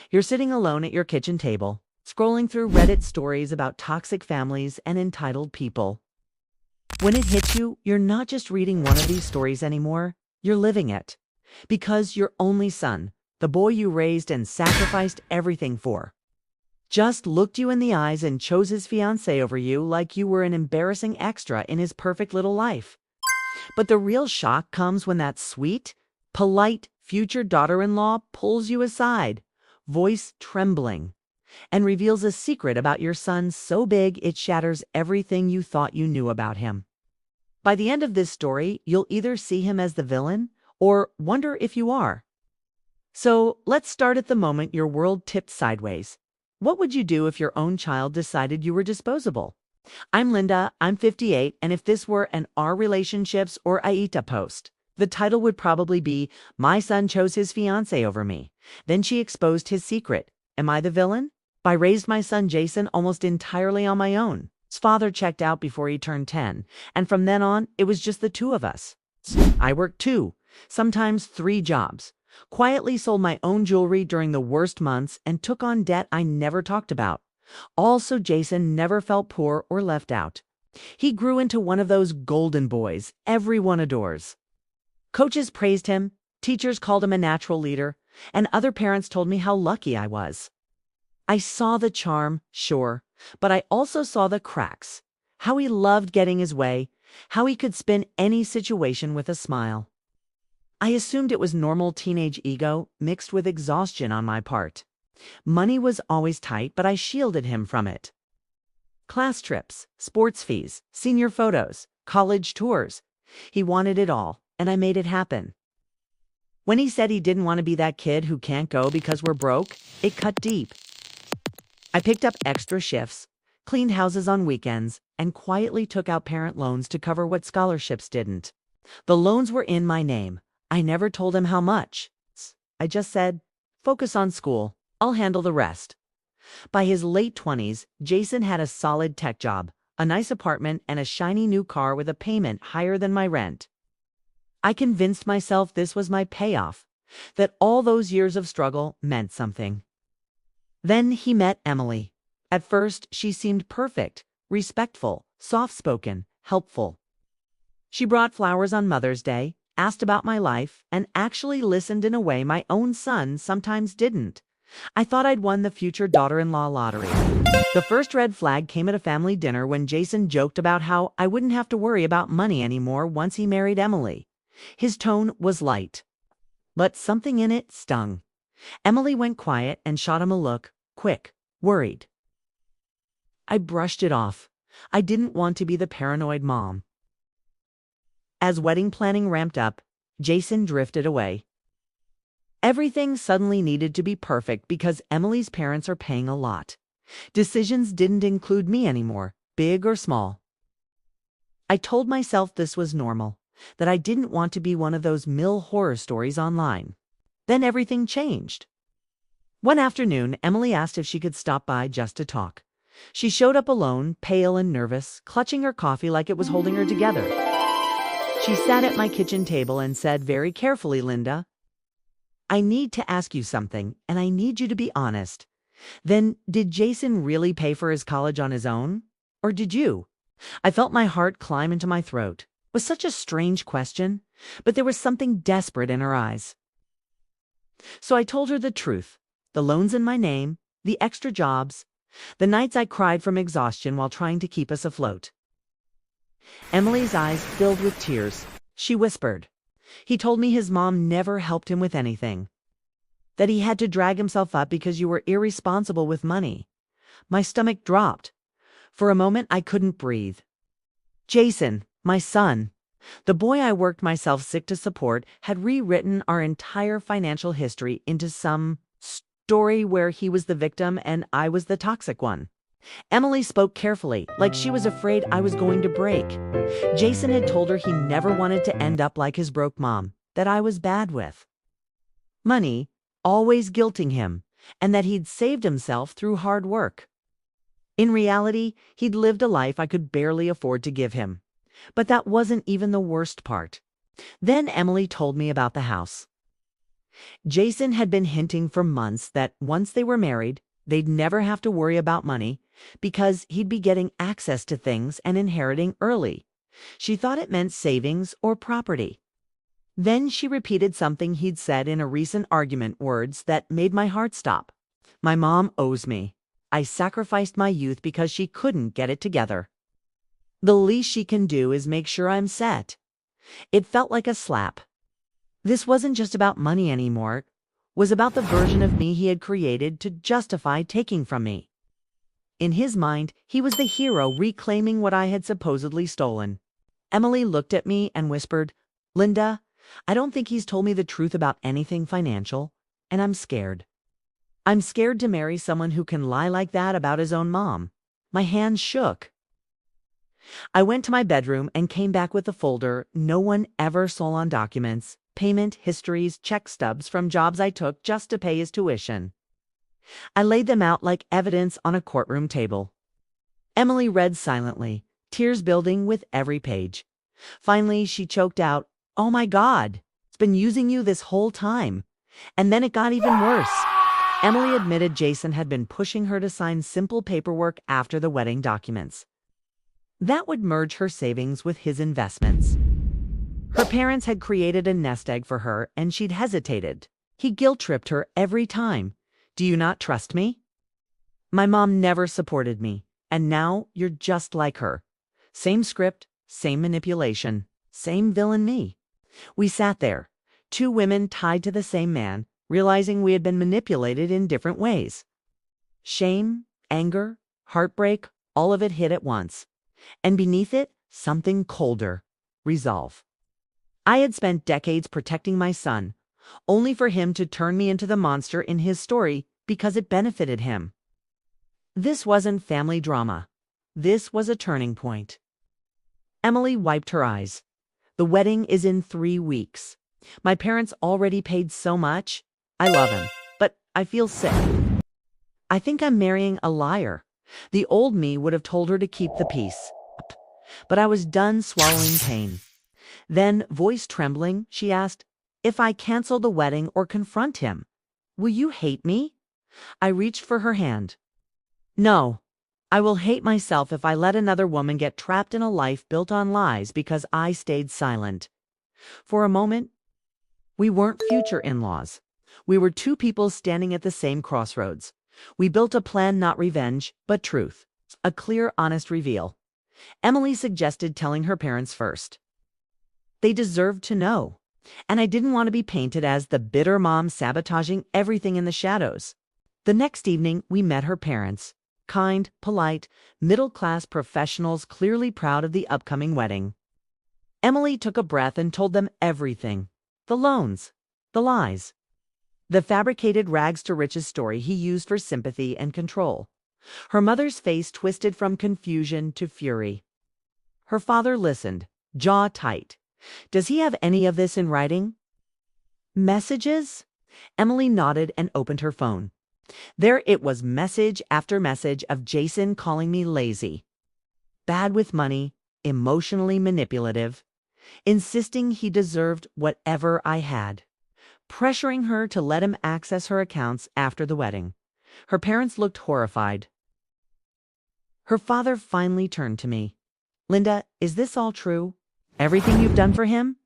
You're sitting alone at your kitchen table, scrolling through Reddit stories about toxic families and entitled people. When it hits you, you're not just reading one of these stories anymore, you're living it. Because your only son, the boy you raised and sacrificed everything for, just looked you in the eyes and chose his fiancée over you like you were an embarrassing extra in his perfect little life. But the real shock comes when that sweet, polite future daughter-in-law pulls you aside, voice trembling, and reveals a secret about your son so big it shatters everything you thought you knew about him. By the end of this story, you'll either see him as the villain or wonder if you are. So let's start at the moment your world tipped sideways. What would you do if your own child decided you were disposable? I'm Linda, I'm 58, and if this were an Our Relationships or AITA post, the title would probably be, My Son Chose His Fiancée Over Me. Then she exposed his secret. Am I the villain? I raised my son Jason almost entirely on my own. His father checked out before he turned 10, and from then on, it was just the two of us. I worked 2, sometimes 3 jobs, quietly sold my own jewelry during the worst months, and took on debt I never talked about. Also, Jason never felt poor or left out. He grew into one of those golden boys everyone adores. Coaches praised him, teachers called him a natural leader, and other parents told me how lucky I was. I saw the charm, sure, but I also saw the cracks. How he loved getting his way, how he could spin any situation with a smile. I assumed it was normal teenage ego mixed with exhaustion on my part. Money was always tight, but I shielded him from it. Class trips, sports fees, senior photos, college tours. He wanted it all, and I made it happen. When he said he didn't want to be that kid who can't go because we're broke, it cut deep. I picked up extra shifts, cleaned houses on weekends, and quietly took out parent loans to cover what scholarships didn't. The loans were in my name. I never told him how much. I just said, focus on school. I'll handle the rest. By his late 20s, Jason had a solid tech job, a nice apartment, and a shiny new car with a payment higher than my rent. I convinced myself this was my payoff, that all those years of struggle meant something. Then he met Emily. At first, she seemed perfect, respectful, soft-spoken, helpful. She brought flowers on Mother's Day, asked about my life, and actually listened in a way my own son sometimes didn't. I thought I'd won the future daughter-in-law lottery. The first red flag came at a family dinner when Jason joked about how I wouldn't have to worry about money anymore once he married Emily. His tone was light, but something in it stung. Emily went quiet and shot him a look, quick, worried. I brushed it off. I didn't want to be the paranoid mom. As wedding planning ramped up, Jason drifted away. Everything suddenly needed to be perfect because Emily's parents are paying a lot. Decisions didn't include me anymore, big or small. I told myself this was normal, that I didn't want to be one of those mill horror stories online. Then everything changed. One afternoon, Emily asked if she could stop by just to talk. She showed up alone, pale and nervous, clutching her coffee like it was holding her together. She sat at my kitchen table and said very carefully, Linda, I need to ask you something, and I need you to be honest. Then, did Jason really pay for his college on his own? Or did you? I felt my heart climb into my throat. It was such a strange question, but there was something desperate in her eyes. So I told her the truth. The loans in my name, the extra jobs, the nights I cried from exhaustion while trying to keep us afloat. Emily's eyes filled with tears. She whispered. He told me his mom never helped him with anything. That he had to drag himself up because you were irresponsible with money. My stomach dropped. For a moment, I couldn't breathe. Jason, my son, the boy I worked myself sick to support, had rewritten our entire financial history into some story where he was the victim and I was the toxic one. Emily spoke carefully, like she was afraid I was going to break. Jason had told her he never wanted to end up like his broke mom, that I was bad with money, always guilting him, and that he'd saved himself through hard work. In reality, he'd lived a life I could barely afford to give him. But that wasn't even the worst part. Then Emily told me about the house. Jason had been hinting for months that once they were married, they'd never have to worry about money because he'd be getting access to things and inheriting early. She thought it meant savings or property. Then she repeated something he'd said in a recent argument, words that made my heart stop. My mom owes me. I sacrificed my youth because she couldn't get it together. The least she can do is make sure I'm set. It felt like a slap. This wasn't just about money anymore. It was about the version of me he had created to justify taking from me. In his mind, he was the hero reclaiming what I had supposedly stolen. Emily looked at me and whispered, "Linda, I don't think he's told me the truth about anything financial, and I'm scared. I'm scared to marry someone who can lie like that about his own mom." My hands shook. I went to my bedroom and came back with a folder no one ever saw on documents, payment histories, check stubs from jobs I took just to pay his tuition. I laid them out like evidence on a courtroom table. Emily read silently, tears building with every page. Finally, she choked out, "Oh my God, it's been using you this whole time." And then it got even worse. Emily admitted Jason had been pushing her to sign simple paperwork after the wedding documents. That would merge her savings with his investments. Her parents had created a nest egg for her, and she'd hesitated. He guilt-tripped her every time. "Do you not trust me?" "My mom never supported me, and now you're just like her. Same script, same manipulation, same villain me." We sat there, two women tied to the same man, realizing we had been manipulated in different ways. Shame, anger, heartbreak, all of it hit at once. And beneath it, something colder: resolve. I had spent decades protecting my son, only for him to turn me into the monster in his story because it benefited him. This wasn't family drama. This was a turning point. Emily wiped her eyes. "The wedding is in 3 weeks. My parents already paid so much. I love him, but I feel sick. I think I'm marrying a liar." The old me would have told her to keep the peace. But I was done swallowing pain. Then, voice trembling, she asked, "If I cancel the wedding or confront him, will you hate me?" I reached for her hand. "No, I will hate myself if I let another woman get trapped in a life built on lies because I stayed silent." For a moment, we weren't future in-laws. We were two people standing at the same crossroads. We built a plan, not revenge, but truth. A clear, honest reveal. Emily suggested telling her parents first. They deserved to know. And I didn't want to be painted as the bitter mom sabotaging everything in the shadows. The next evening, we met her parents. Kind, polite, middle-class professionals clearly proud of the upcoming wedding. Emily took a breath and told them everything. The loans, the lies, the fabricated rags-to-riches story he used for sympathy and control. Her mother's face twisted from confusion to fury. Her father listened, jaw tight. "Does he have any of this in writing?" "Messages?" Emily nodded and opened her phone. There it was, message after message of Jason calling me lazy, bad with money, emotionally manipulative, insisting he deserved whatever I had, pressuring her to let him access her accounts after the wedding. Her parents looked horrified. Her father finally turned to me. "Linda, is this all true? Everything you've done for him?"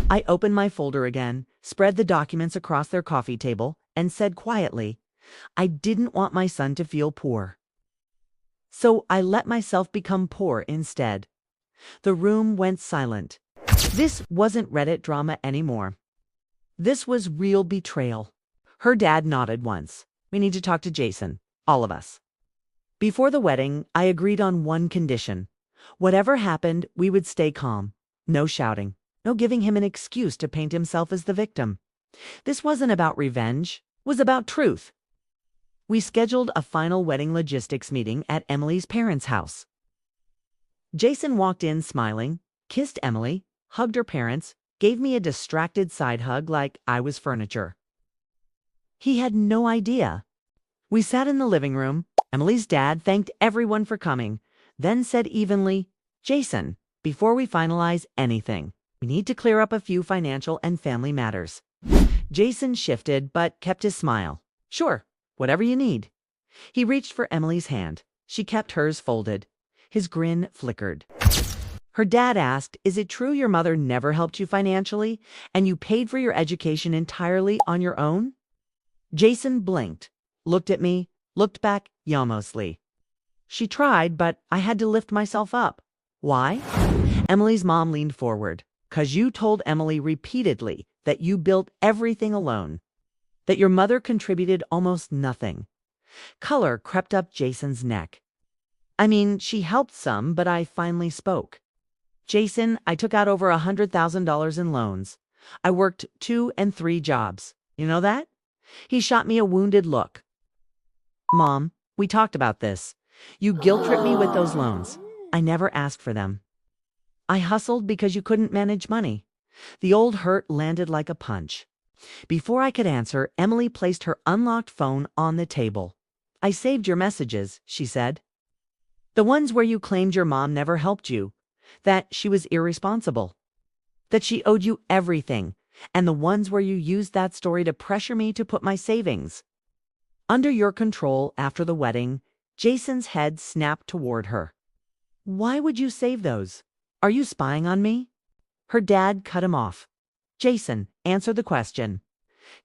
I opened my folder again, spread the documents across their coffee table, and said quietly, "I didn't want my son to feel poor. So I let myself become poor instead." The room went silent. This wasn't Reddit drama anymore. This was real betrayal. Her dad nodded once. "We need to talk to Jason, all of us." Before the wedding, I agreed on one condition. Whatever happened, we would stay calm. No shouting. No giving him an excuse to paint himself as the victim. This wasn't about revenge. It was about truth. We scheduled a final wedding logistics meeting at Emily's parents' house. Jason walked in smiling, kissed Emily, hugged her parents, gave me a distracted side hug like I was furniture. He had no idea. We sat in the living room. Emily's dad thanked everyone for coming, then said evenly, "Jason, before we finalize anything, we need to clear up a few financial and family matters." Jason shifted but kept his smile. Sure, whatever you need. He reached for Emily's hand. She kept hers folded. His grin flickered. Her dad asked, "Is it true your mother never helped you financially, and you paid for your education entirely on your own?" Jason blinked, looked at me, looked back yamosely. She tried, but I had to lift myself up. Why? Emily's mom leaned forward. "'Cause you told Emily repeatedly that you built everything alone, that your mother contributed almost nothing." Color crept up Jason's neck. "I mean, she helped some, but I finally spoke. Jason, I took out over $100,000 in loans. I worked 2 and 3 jobs. You know that?" He shot me a wounded look. "Mom, we talked about this. You guilt-tripped me with those loans. I never asked for them. I hustled because you couldn't manage money." The old hurt landed like a punch. Before I could answer, Emily placed her unlocked phone on the table. "I saved your messages," she said. "The ones where you claimed your mom never helped you, that she was irresponsible, that she owed you everything, and the ones where you used that story to pressure me to put my savings under your control after the wedding." Jason's head snapped toward her. "Why would you save those? Are you spying on me?" Her dad cut him off. "Jason, answer the question.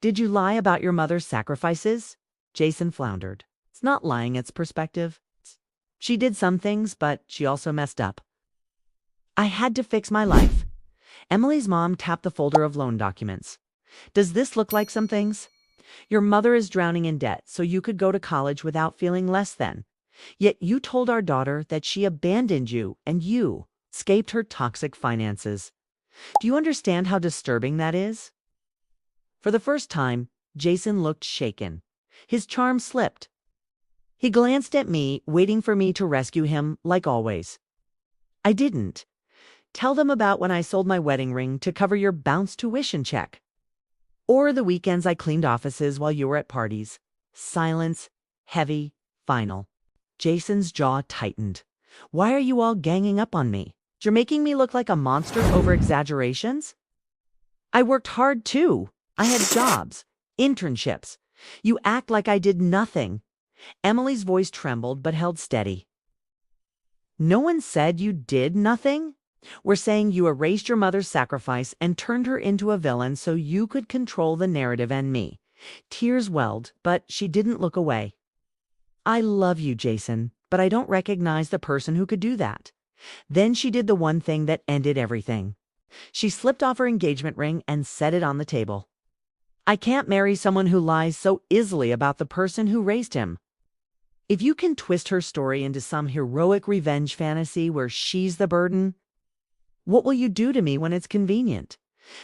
Did you lie about your mother's sacrifices?" Jason floundered. "It's not lying, it's perspective. She did some things, but she also messed up. I had to fix my life." Emily's mom tapped the folder of loan documents. "Does this look like some things? Your mother is drowning in debt, so you could go to college without feeling less than. Yet you told our daughter that she abandoned you and you escaped her toxic finances. Do you understand how disturbing that is?" For the first time, Jason looked shaken. His charm slipped. He glanced at me, waiting for me to rescue him, like always. "I didn't. Tell them about when I sold my wedding ring to cover your bounce tuition check. Or the weekends I cleaned offices while you were at parties." Silence, heavy, final. Jason's jaw tightened. "Why are you all ganging up on me? You're making me look like a monster over exaggerations? I worked hard too. I had jobs, internships. You act like I did nothing." Emily's voice trembled but held steady. "No one said you did nothing. We're saying you erased your mother's sacrifice and turned her into a villain so you could control the narrative and me." Tears welled, but she didn't look away. "I love you, Jason, but I don't recognize the person who could do that." Then she did the one thing that ended everything. She slipped off her engagement ring and set it on the table. "I can't marry someone who lies so easily about the person who raised him. If you can twist her story into some heroic revenge fantasy where she's the burden, what will you do to me when it's convenient?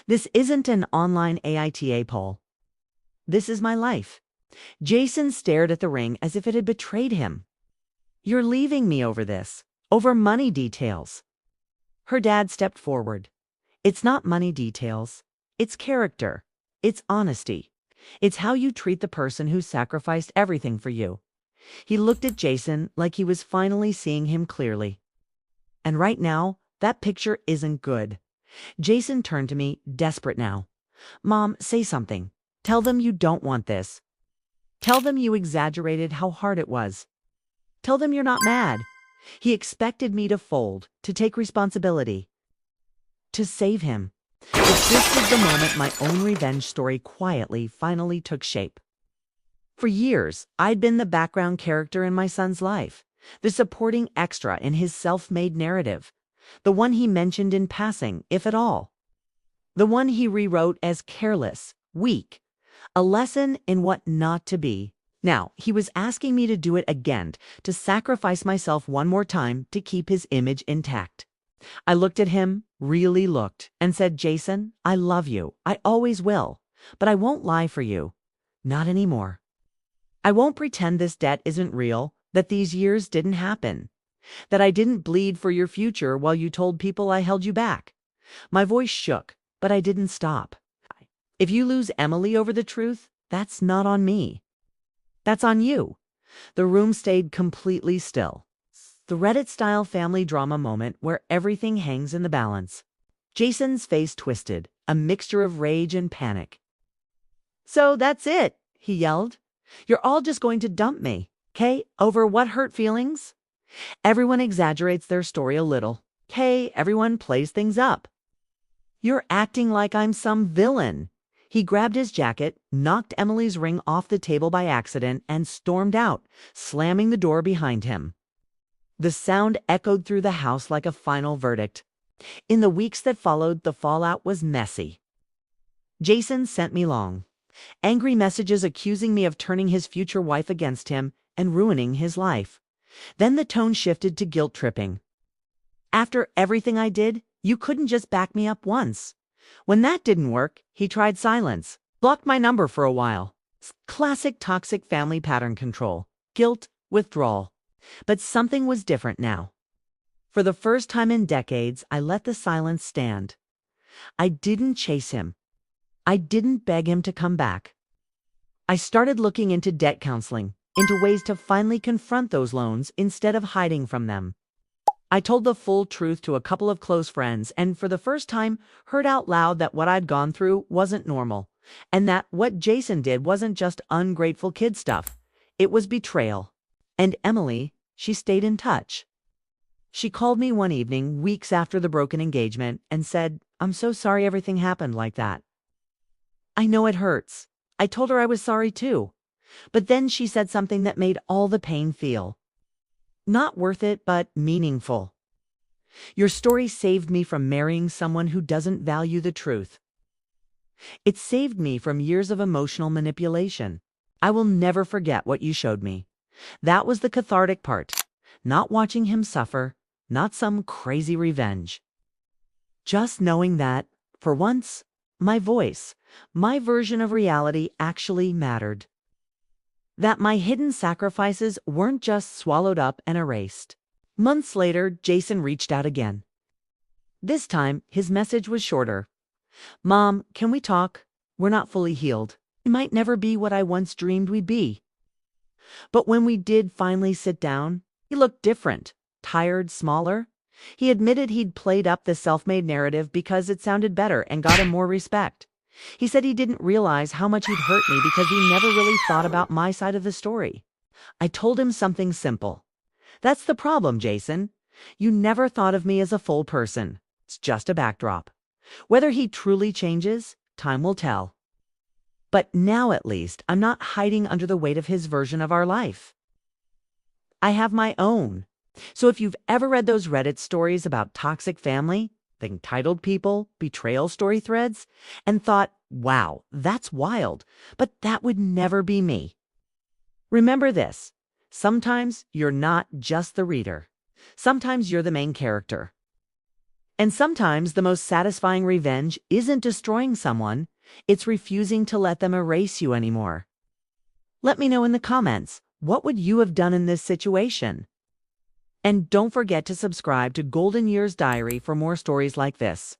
This isn't an online AITA poll. This is my life." Jason stared at the ring as if it had betrayed him. "You're leaving me over this, over money details." Her dad stepped forward. "It's not money details. It's character. It's honesty. It's how you treat the person who sacrificed everything for you." He looked at Jason like he was finally seeing him clearly. "And right now, that picture isn't good." Jason turned to me, desperate now. "Mom, say something. Tell them you don't want this. Tell them you exaggerated how hard it was. Tell them you're not mad." He expected me to fold, to take responsibility, to save him. But this was the moment my own revenge story quietly finally took shape. For years, I'd been the background character in my son's life, the supporting extra in his self-made narrative, the one he mentioned in passing, if at all, the one he rewrote as careless, weak, a lesson in what not to be. Now, he was asking me to do it again, to sacrifice myself one more time to keep his image intact. I looked at him, really looked, and said, "Jason, I love you. I always will. But I won't lie for you. Not anymore. I won't pretend this debt isn't real, that these years didn't happen, that I didn't bleed for your future while you told people I held you back." My voice shook, but I didn't stop. "If you lose Emily over the truth, that's not on me. That's on you." The room stayed completely still. The Reddit-style family drama moment where everything hangs in the balance. Jason's face twisted, a mixture of rage and panic. "So that's it," he yelled. "You're all just going to dump me, okay? Over what hurt feelings?" Everyone exaggerates their story a little. Okay, everyone plays things up. "You're acting like I'm some villain." He grabbed his jacket, knocked Emily's ring off the table by accident, and stormed out, slamming the door behind him. The sound echoed through the house like a final verdict. In the weeks that followed, the fallout was messy. Jason sent me long, angry messages accusing me of turning his future wife against him and ruining his life. Then the tone shifted to guilt-tripping. "After everything I did, you couldn't just back me up once." When that didn't work, he tried silence, blocked my number for a while. Classic toxic family pattern control, guilt, withdrawal. But something was different now. For the first time in decades, I let the silence stand. I didn't chase him. I didn't beg him to come back. I started looking into debt counseling, into ways to finally confront those loans instead of hiding from them. I told the full truth to a couple of close friends, and for the first time heard out loud that what I'd gone through wasn't normal, and that what Jason did wasn't just ungrateful kid stuff. It was betrayal. And Emily, she stayed in touch. She called me one evening, weeks after the broken engagement, and said, "I'm so sorry everything happened like that." I know it hurts. I told her I was sorry too. But then she said something that made all the pain feel not worth it, but meaningful. "Your story saved me from marrying someone who doesn't value the truth. It saved me from years of emotional manipulation. I will never forget what you showed me." That was the cathartic part. Not watching him suffer, not some crazy revenge. Just knowing that, for once, my voice, my version of reality actually mattered. That my hidden sacrifices weren't just swallowed up and erased. Months later, Jason reached out again. This time, his message was shorter. "Mom, can we talk? We're not fully healed. We might never be what I once dreamed we'd be." But when we did finally sit down, he looked different, tired, smaller. He admitted he'd played up the self-made narrative because it sounded better and got him more respect. He said he didn't realize how much he'd hurt me because he never really thought about my side of the story. I told him something simple. "That's the problem, Jason. You never thought of me as a full person. It's just a backdrop. Whether he truly changes, time will tell. But now at least, I'm not hiding under the weight of his version of our life. I have my own." So if you've ever read those Reddit stories about toxic family, the entitled people, betrayal story threads, and thought, "Wow, that's wild, but that would never be me," remember this. Sometimes you're not just the reader. Sometimes you're the main character. And sometimes the most satisfying revenge isn't destroying someone, it's refusing to let them erase you anymore. Let me know in the comments, what would you have done in this situation? And don't forget to subscribe to Golden Years Diary for more stories like this.